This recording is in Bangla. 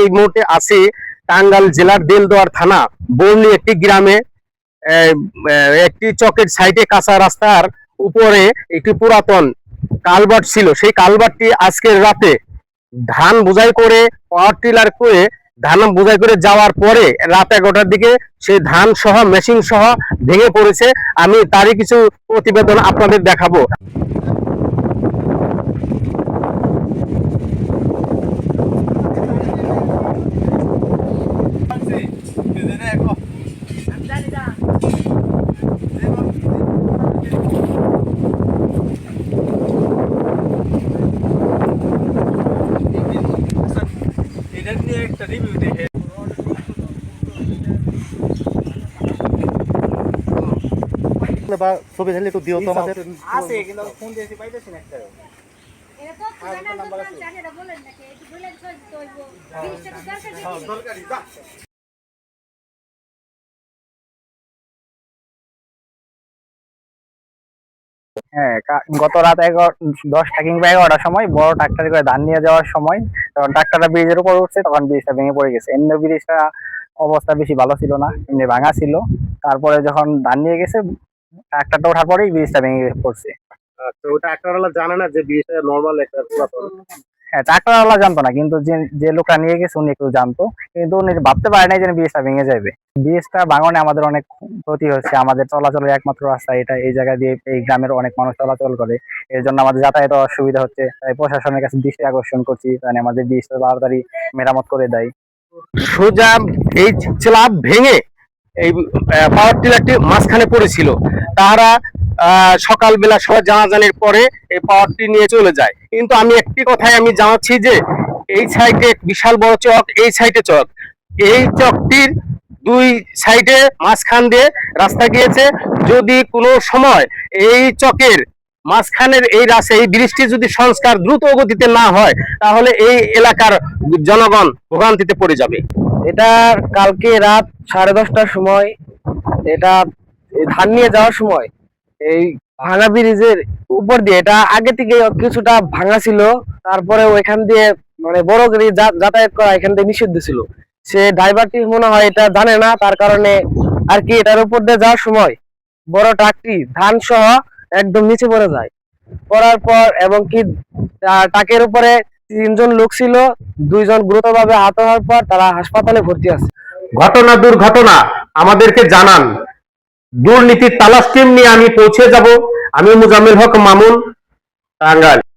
এই মুহূর্তে আছি টাঙ্গাইল জেলার দেলদুয়ার থানা বর্ণি একটি গ্রামে। একটি চকের সাইডে কাঁচা রাস্তার উপরে একটি পুরাতন কালভার্ট ছিল। সেই কালভার্টটি আজকের রাতে ধান বোঝাই করে পাওয়ার টিলার করে ধান বোঝাই করে যাওয়ার পরে রাত 11টার দিকে সেই ধান সহ মেশিন সহ ভেঙে পড়েছে। আমি তারই কিছু প্রতিবেদন আপনাদের দেখাবো। একটা রিভিউ দেখে বা ছবি ঢেলে একটু দিও তো আমাদের আছে, কিন্তু ফোন দিয়েছি পাইতেছি না। একটা এটা তো পুরানা নাম্বার আছে, এটা বলেন নাকি একটু বলেন তো হইব 20 টাকা দরকার নাকি? হ্যাঁ দরকারি যা। হ্যাঁ, গত রাত 10টা কিংবা 11টার সময় বড় ট্রাক্টরে করে ধান নিয়ে যাওয়ার সময় তখন ট্রাক্টরটা ব্রিজের উপর উঠছে, তখন ব্রিজটা ভেঙে পড়ে গেছে। এমনি ব্রিজটা অবস্থা বেশি ভালো ছিল না, এমনি ভাঙা ছিল। তারপরে যখন ধান নিয়ে গেছে ট্রাক্টরটা ওঠার পরেই ব্রিজটা ভেঙে পড়ছে। আচ্ছা, ওটা ট্রাক্টরওয়ালা জানে না যে ব্রিজটা নরমাল একটা পুরাতন? হ্যাঁ, ট্রাক্টরওয়ালা জানতো না, কিন্তু যে লোকটা নিয়ে গেছে উনি একটু জানতো, কিন্তু উনি ভাবতে পারে নাই যে ব্রিজটা ভেঙে যাবে। ব্রিজটা ভাঙনে আমাদের অনেক ক্ষতি হচ্ছে। আমাদের চলাচলের একমাত্র রাস্তা এটা, এই জায়গা দিয়ে এই গ্রামের অনেক মানুষ চলাচল করে, এর জন্য আমাদের যাতায়াত অসুবিধা হচ্ছে। তাই প্রশাসনের কাছে দৃষ্টি আকর্ষণ করছি, মানে আমাদের ব্রিজটা তাড়াতাড়ি মেরামত করে দেয়। সোজা এই স্ল্যাব ভেঙে এই পাওয়ার টিলারটি মাঝখানে পড়েছিল। তারা সকালবেলা সবাই জানাজানির পরে এই পাওয়ারটি নিয়ে চলে যায়। কিন্তু আমি একটি কথাই আমি জানাচ্ছি যে এই সাইডে বিশাল বড় চক, এই সাইডে চক, এই চকটির দুই সাইডে মাঝখান দিয়ে রাস্তা গিয়েছে। যদি কোনো সময় এই চকের মাঝখানের এই রাস্তা, এই ব্রিজটি যদি সংস্কার দ্রুত গতিতে না হয়, তাহলে এই এলাকার জনগণ ভোগান্তিতে পড়ে যাবে। এটা কালকে রাত 10:30টার সময়, এটা ধান নিয়ে যাওয়ার সময় এই ভাঙা ব্রিজের উপর দিয়ে, এটা আগে থেকে কিছুটা ভাঙা ছিল, তারপরে ওইখান দিয়ে মানে বড় গাড়ি যাতায়াত করা এখান থেকে নিষিদ্ধ ছিল। সে ড্রাইভারটি মনে হয় এটা জানে না, তার কারণে আর কি এটার উপর দিয়ে যাওয়ার সময় বড় ট্রাকটি ধান সহ একদম নিচে পড়ে যায়। পড়ার পর এবং কি ট্রাকের উপরে 3 জন লোক ছিল, 2 জন গুরুতরভাবে আহত হওয়ার পর তারা হাসপাতালে ভর্তি আছে। ঘটনা দুর্ঘটনা আমাদেরকে জানান, দুর্নীতির তালাশ টিম নিয়ে আমি পৌঁছে যাব। আমি মুজাম্মেল হক মামুন, টাঙ্গাইল।